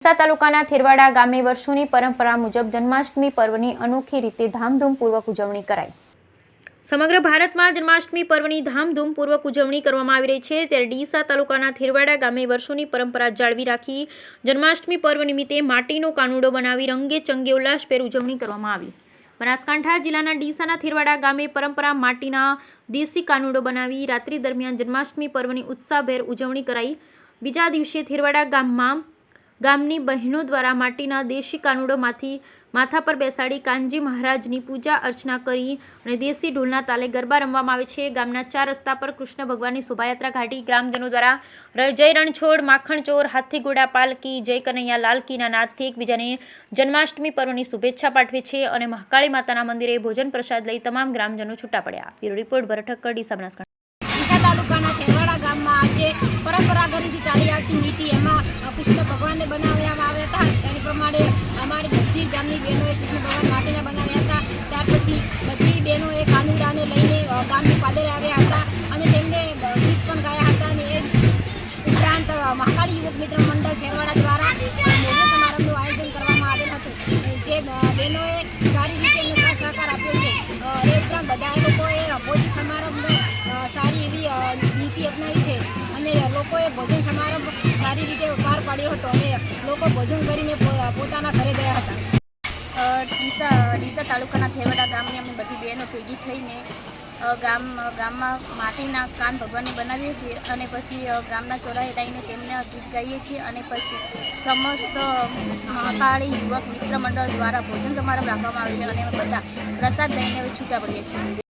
ડીસા તાલુકાના થેરવાડા ગામે વર્ષોની પરંપરા મુજબ જન્માષ્ટમી પર્વની અનોખી રીતે ધામધૂમપૂર્વક ઉજવણી કરાઈ। સમગ્ર ભારતમાં જન્માષ્ટમી પર્વની ધામધૂમપૂર્વક ઉજવણી કરવામાં આવી રહી છે, ત્યારે ડીસા તાલુકાના થેરવાડા ગામે વર્ષોની પરંપરા જાળવી રાખી જન્માષ્ટમી પર્વ નિમિત્તે માટીનો કાનુડો બનાવી રંગે ચંગે ઉલ્લાસભેર ઉજવણી કરવામાં આવી। બનાસકાંઠા જિલ્લાના ડીસાના થેરવાડા ગામે પરંપરા માટીના દેશી કાનુડો બનાવી રાત્રિ દરમિયાન જન્માષ્ટમી પર્વની ઉત્સાહભેર ઉજવણી કરાઈ। બીજા દિવસે થેરવાડા ગામની બહેનો દ્વારા માટીના દેશી કાનુડોમાંથી માથા પર બેસાડી કાનજી મહારાજની પૂજા અર્ચના કરી અને દેશી ઢોલના તાલે ગરબા રમવામાં આવે છે। ગામના 4 રસ્તા પર કૃષ્ણ ભગવાનની શોભાયાત્રા કાઢી ગ્રામજનો દ્વારા જય રણછોડ, માખણ ચોર, હાથી ઘોડા પાલકી, જય કનૈયા લાલકીના નાદથી એકબીજાને જન્માષ્ટમી પર્વની શુભેચ્છા પાઠવે છે અને મહાકાળી માતાના મંદિરે ભોજન પ્રસાદ લઈ તમામ ગ્રામજનો છૂટા પડ્યા। બ્યુરો રિપોર્ટ ભરત ઠક્કર, ડીસા, બનાસકાંઠા। ડીસા તાલુકાના થેરવાડા ગામમાં આજે પરંપરાગત રીતે ચાલી આવતી નીતિ એમાં કૃષ્ણ ભગવાનને બનાવવામાં આવ્યા હતા। તેની પ્રમાણે અમારી બધી ગામની બહેનોએ કૃષ્ણ ભગવાન માટીના બનાવ્યા હતા। ત્યાર પછી બધી બહેનોએ કાનુડાને લઈને ગામની પાદરે આવ્યા હતા અને તેમને ગીત પણ ગાયા હતા અને એ ઉપરાંત મહાકાળી યુવક મિત્ર મંડળ થેરવાડા દ્વારા ભોજન સમારંભનું આયોજન કરવામાં આવેલ હતું, જે બહેનોએ સારી રીતે એમને સાથ સહકાર આપ્યો છે। એ ઉપરાંત બધા લોકોએ ભોજન સમારંભનો સારી એવી નીતિ અપનાવી છે અને લોકોએ ભોજન સમારંભ સારી રીતે પાર પાડ્યો હતો અને લોકો ભોજન કરીને પોતાના ઘરે ગયા હતા। ડીસા તાલુકાના થેરવાડા ગામની અમે બધી બહેનો ભેગી થઈને ગામમાં માટીના કાન ભગવાનને બનાવીએ છીએ અને પછી ગામના ચોરાહે જઈને તેમને ગીત ગાઈએ છીએ અને પછી સમસ્ત મહાકાળી યુવક મિત્ર મંડળ દ્વારા ભોજન સમારંભ રાખવામાં આવે છે અને અમે બધા પ્રસાદ લઈને છૂટા પડીએ છીએ।